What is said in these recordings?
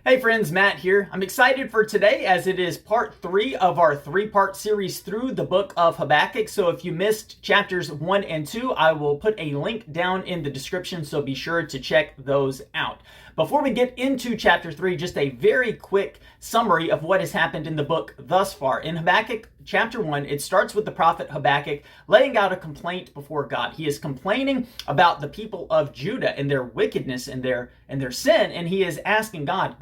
Hey friends, Matt here. I'm excited for today as it is part 3 of our 3-part series through the book of Habakkuk. So if you missed chapters 1 and 2, I will put a link down in the description, so be sure to check those out. Before we get into chapter 3, just a very quick summary of what has happened in the book thus far. In Habakkuk chapter 1, it starts with the prophet Habakkuk laying out a complaint before God. He is complaining about the people of Judah and their wickedness and their sin, and he is asking God,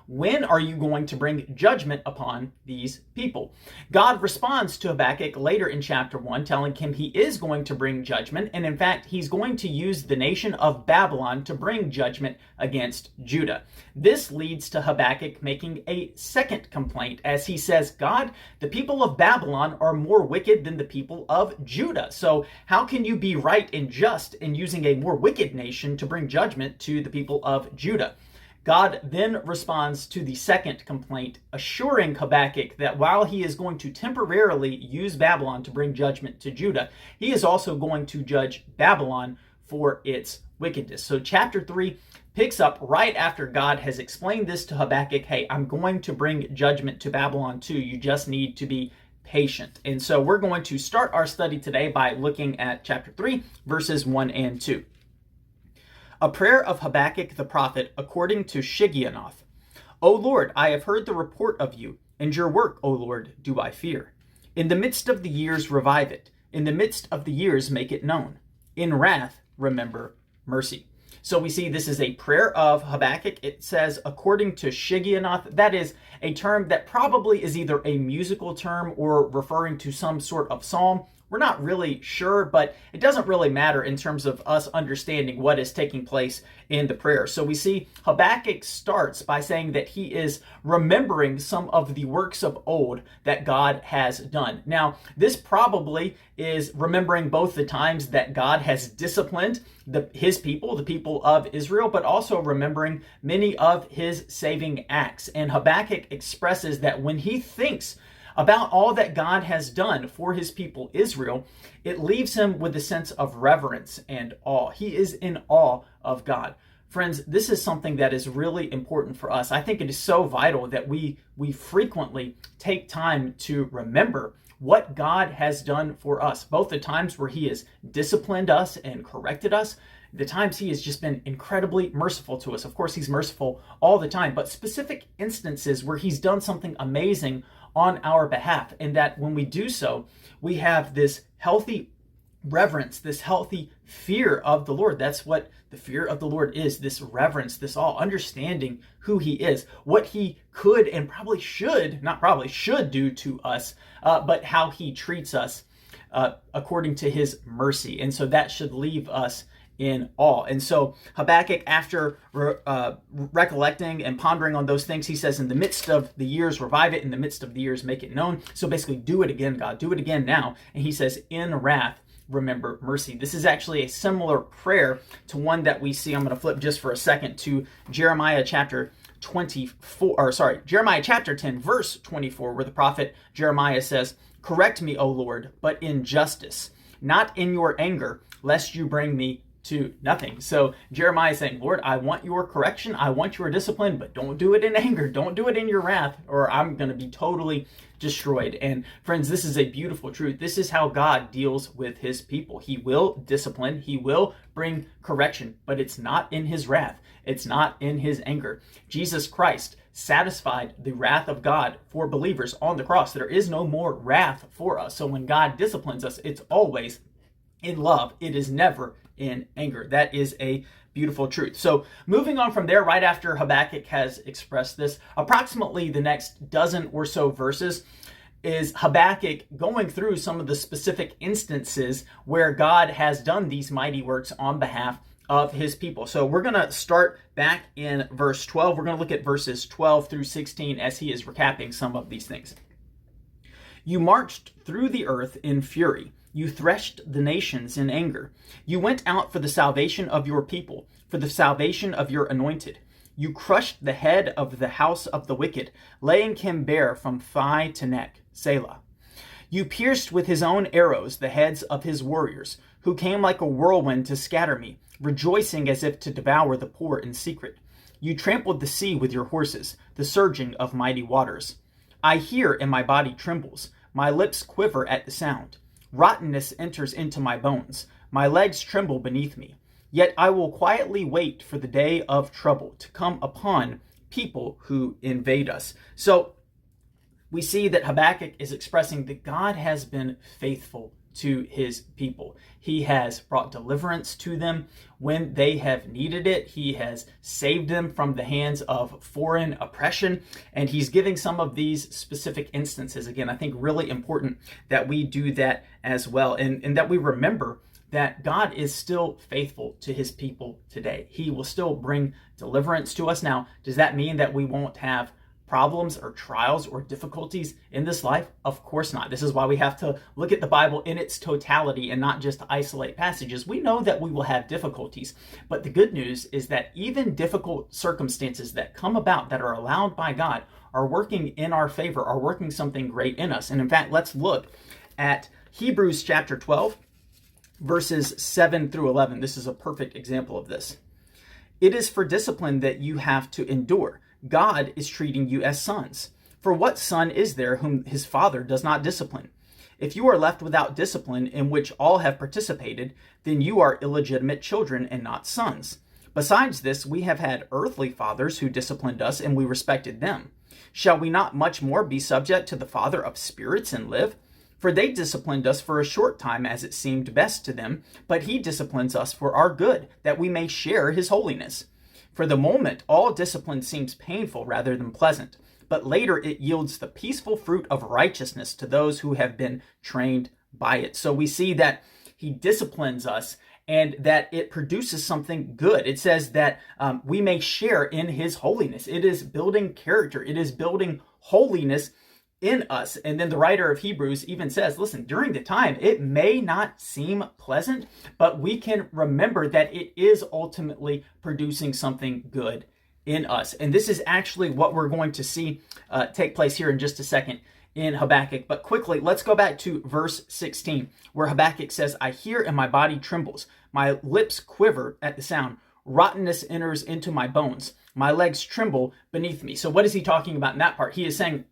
when are you going to bring judgment upon these people? God responds to Habakkuk later in chapter 1, telling him he is going to bring judgment, and in fact, he's going to use the nation of Babylon to bring judgment against Judah. This leads to Habakkuk making a second complaint as he says, God, the people of Babylon are more wicked than the people of Judah. So how can you be right and just in using a more wicked nation to bring judgment to the people of Judah? God then responds to the second complaint, assuring Habakkuk that while he is going to temporarily use Babylon to bring judgment to Judah, he is also going to judge Babylon for its wickedness. So chapter 3 picks up right after God has explained this to Habakkuk. Hey, I'm going to bring judgment to Babylon too. You just need to be patient. And so we're going to start our study today by looking at chapter 3, verses 1 and 2. A prayer of Habakkuk the prophet according to Shigionoth. O Lord, I have heard the report of you, and your work, O Lord, do I fear. In the midst of the years revive it. In the midst of the years make it known. In wrath remember mercy. So we see this is a prayer of Habakkuk. It says, according to Shigionoth, that is a term that probably is either a musical term or referring to some sort of psalm. We're not really sure, but it doesn't really matter in terms of us understanding what is taking place in the prayer. So we see Habakkuk starts by saying that he is remembering some of the works of old that God has done. Now, this probably is remembering both the times that God has disciplined his people, the people of Israel, but also remembering many of his saving acts. And Habakkuk expresses that when he thinks about all that God has done for his people Israel, it leaves him with a sense of reverence and awe. He is in awe of God. Friends, this is something that is really important for us. I think it is so vital that we frequently take time to remember what God has done for us, both the times where he has disciplined us and corrected us, the times he has just been incredibly merciful to us. Of course, he's merciful all the time, but specific instances where he's done something amazing on our behalf, and that when we do so, we have this healthy reverence, this healthy fear of the Lord. That's what the fear of the Lord is, this reverence, this all understanding who he is, what he could and should do to us, but how he treats us according to his mercy. And so that should leave us in awe. And so Habakkuk, after recollecting and pondering on those things, he says, in the midst of the years, revive it. In the midst of the years, make it known. So basically, do it again, God. Do it again now. And he says, in wrath, remember mercy. This is actually a similar prayer to one that we see. I'm going to flip just for a second to Jeremiah chapter 10, verse 24, where the prophet Jeremiah says, correct me, O Lord, but in justice, not in your anger, lest you bring me to nothing. So Jeremiah is saying, Lord, I want your correction, I want your discipline, but don't do it in anger, don't do it in your wrath, or I'm going to be totally destroyed. And friends, this is a beautiful truth. This is how God deals with his people. He will discipline, he will bring correction, but it's not in his wrath, it's not in his anger. Jesus Christ satisfied the wrath of God for believers on the cross. There is no more wrath for us. So when God disciplines us, it's always in love. It is never in anger. That is a beautiful truth. So moving on from there, right after Habakkuk has expressed this, approximately the next dozen or so verses is Habakkuk going through some of the specific instances where God has done these mighty works on behalf of his people. So we're going to start back in verse 12. We're going to look at verses 12 through 16 as he is recapping some of these things. You marched through the earth in fury. You threshed the nations in anger. You went out for the salvation of your people, for the salvation of your anointed. You crushed the head of the house of the wicked, laying him bare from thigh to neck. Selah. You pierced with his own arrows the heads of his warriors, who came like a whirlwind to scatter me, rejoicing as if to devour the poor in secret. You trampled the sea with your horses, the surging of mighty waters. I hear and my body trembles. My lips quiver at the sound. Rottenness enters into my bones. My legs tremble beneath me. Yet I will quietly wait for the day of trouble to come upon people who invade us. So we see that Habakkuk is expressing that God has been faithful to his people. He has brought deliverance to them when they have needed it. He has saved them from the hands of foreign oppression. And he's giving some of these specific instances. Again, I think really important that we do that as well. And that we remember that God is still faithful to his people today. He will still bring deliverance to us. Now, does that mean that we won't have problems or trials or difficulties in this life? Of course not. This is why we have to look at the Bible in its totality and not just isolate passages. We know that we will have difficulties, but the good news is that even difficult circumstances that come about that are allowed by God are working in our favor, are working something great in us. And in fact, let's look at Hebrews chapter 12, verses 7 through 11. This is a perfect example of this. It is for discipline that you have to endure. God is treating you as sons. For what son is there whom his father does not discipline? If you are left without discipline in which all have participated, then you are illegitimate children and not sons. Besides this, we have had earthly fathers who disciplined us, and we respected them. Shall we not much more be subject to the Father of spirits and live? For they disciplined us for a short time as it seemed best to them, but he disciplines us for our good, that we may share his holiness. For the moment, all discipline seems painful rather than pleasant, but later it yields the peaceful fruit of righteousness to those who have been trained by it. So we see that he disciplines us and that it produces something good. It says that we may share in his holiness. It is building character. It is building holiness in us. And then the writer of Hebrews even says, listen, during the time, it may not seem pleasant, but we can remember that it is ultimately producing something good in us. And this is actually what we're going to see take place here in just a second in Habakkuk. But quickly, let's go back to verse 16, where Habakkuk says, I hear and my body trembles. My lips quiver at the sound. Rottenness enters into my bones. My legs tremble beneath me. So what is he talking about in that part? He is saying,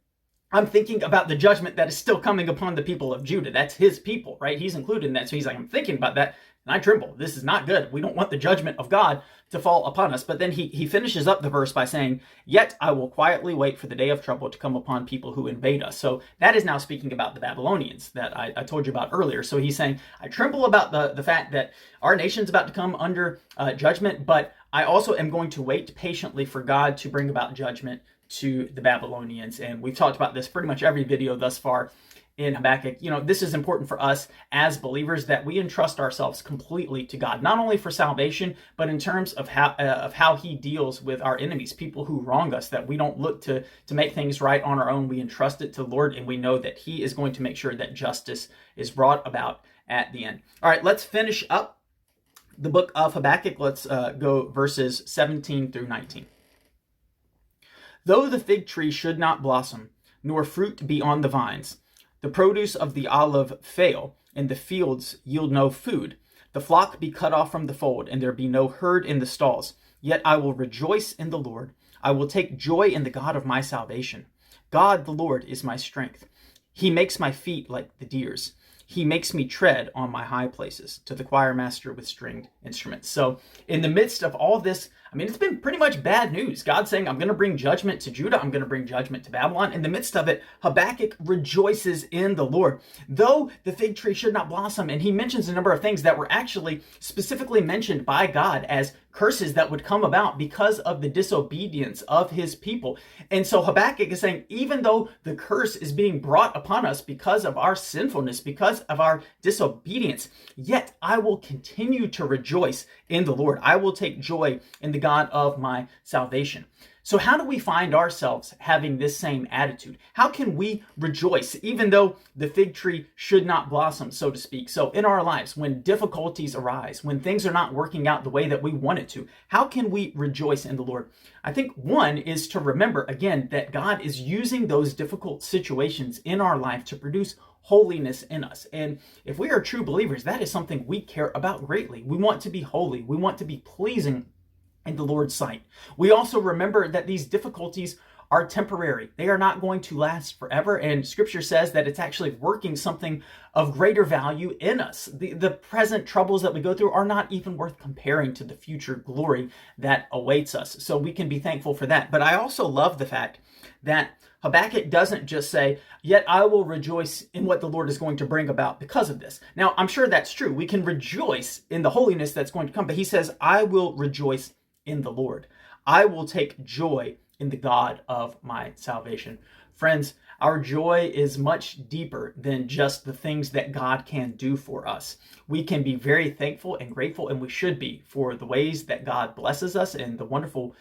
I'm thinking about the judgment that is still coming upon the people of Judah. That's his people, right? He's included in that. So he's like, I'm thinking about that and I tremble. This is not good. We don't want the judgment of God to fall upon us. But then he finishes up the verse by saying, yet I will quietly wait for the day of trouble to come upon people who invade us. So that is now speaking about the Babylonians that I told you about earlier. So he's saying, I tremble about the fact that our nation's about to come under judgment, but I also am going to wait patiently for God to bring about judgment to the Babylonians. And we've talked about this pretty much every video thus far in Habakkuk. You know, this is important for us as believers that we entrust ourselves completely to God, not only for salvation, but in terms of how he deals with our enemies, people who wrong us, that we don't look to make things right on our own. We entrust it to the Lord, and we know that he is going to make sure that justice is brought about at the end. All right, let's finish up the book of Habakkuk. Let's go verses 17 through 19. Though the fig tree should not blossom, nor fruit be on the vines, the produce of the olive fail, and the fields yield no food, the flock be cut off from the fold, and there be no herd in the stalls, yet I will rejoice in the Lord. I will take joy in the God of my salvation. God the Lord is my strength. He makes my feet like the deer's. He makes me tread on my high places, to the choir master with stringed instruments. So in the midst of all this, I mean, it's been pretty much bad news. God saying, I'm going to bring judgment to Judah. I'm going to bring judgment to Babylon. In the midst of it, Habakkuk rejoices in the Lord. Though the fig tree should not blossom, and he mentions a number of things that were actually specifically mentioned by God as curses that would come about because of the disobedience of his people. And so Habakkuk is saying, even though the curse is being brought upon us because of our sinfulness, because of our disobedience, yet I will continue to rejoice in the Lord. I will take joy in the God of my salvation. So how do we find ourselves having this same attitude? How can we rejoice even though the fig tree should not blossom, so to speak? So in our lives, when difficulties arise, when things are not working out the way that we want it to, how can we rejoice in the Lord? I think one is to remember, again, that God is using those difficult situations in our life to produce holiness in us. And if we are true believers, that is something we care about greatly. We want to be holy. We want to be pleasing in the Lord's sight. We also remember that these difficulties are temporary. They are not going to last forever. And scripture says that it's actually working something of greater value in us. The present troubles that we go through are not even worth comparing to the future glory that awaits us. So we can be thankful for that. But I also love the fact that Habakkuk doesn't just say, yet I will rejoice in what the Lord is going to bring about because of this. Now, I'm sure that's true. We can rejoice in the holiness that's going to come. But he says, I will rejoice in the Lord. I will take joy in the God of my salvation. Friends, our joy is much deeper than just the things that God can do for us. We can be very thankful and grateful, and we should be, for the ways that God blesses us and the wonderful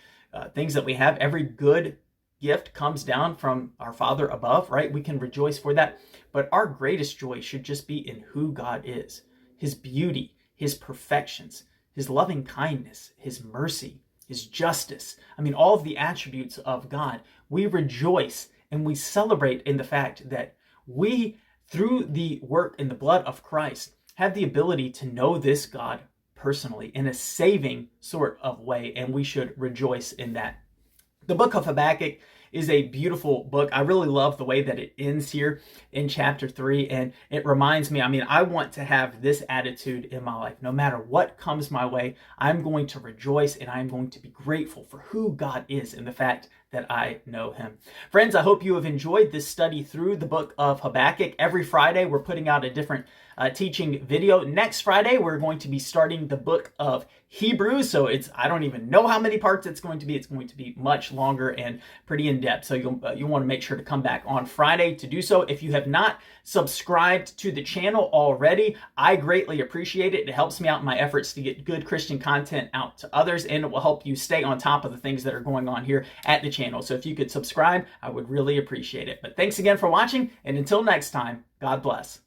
things that we have. Every good gift comes down from our Father above, right? We can rejoice for that. But our greatest joy should just be in who God is, his beauty, his perfections, his loving kindness, his mercy, his justice. I mean, all of the attributes of God. We rejoice and we celebrate in the fact that we, through the work in the blood of Christ, have the ability to know this God personally in a saving sort of way, and we should rejoice in that. The book of Habakkuk is a beautiful book. I really love the way that it ends here in chapter 3. And it reminds me, I want to have this attitude in my life. No matter what comes my way, I'm going to rejoice and I'm going to be grateful for who God is and the fact that I know him. Friends, I hope you have enjoyed this study through the book of Habakkuk. Every Friday, we're putting out a different teaching video. Next Friday, we're going to be starting the book of Hebrews. So I don't even know how many parts it's going to be. It's going to be much longer and pretty in-depth. So you'll want to make sure to come back on Friday to do so. If you have not subscribed to the channel already, I greatly appreciate it. It helps me out in my efforts to get good Christian content out to others, and it will help you stay on top of the things that are going on here at the channel. So if you could subscribe, I would really appreciate it. But thanks again for watching, and until next time, God bless.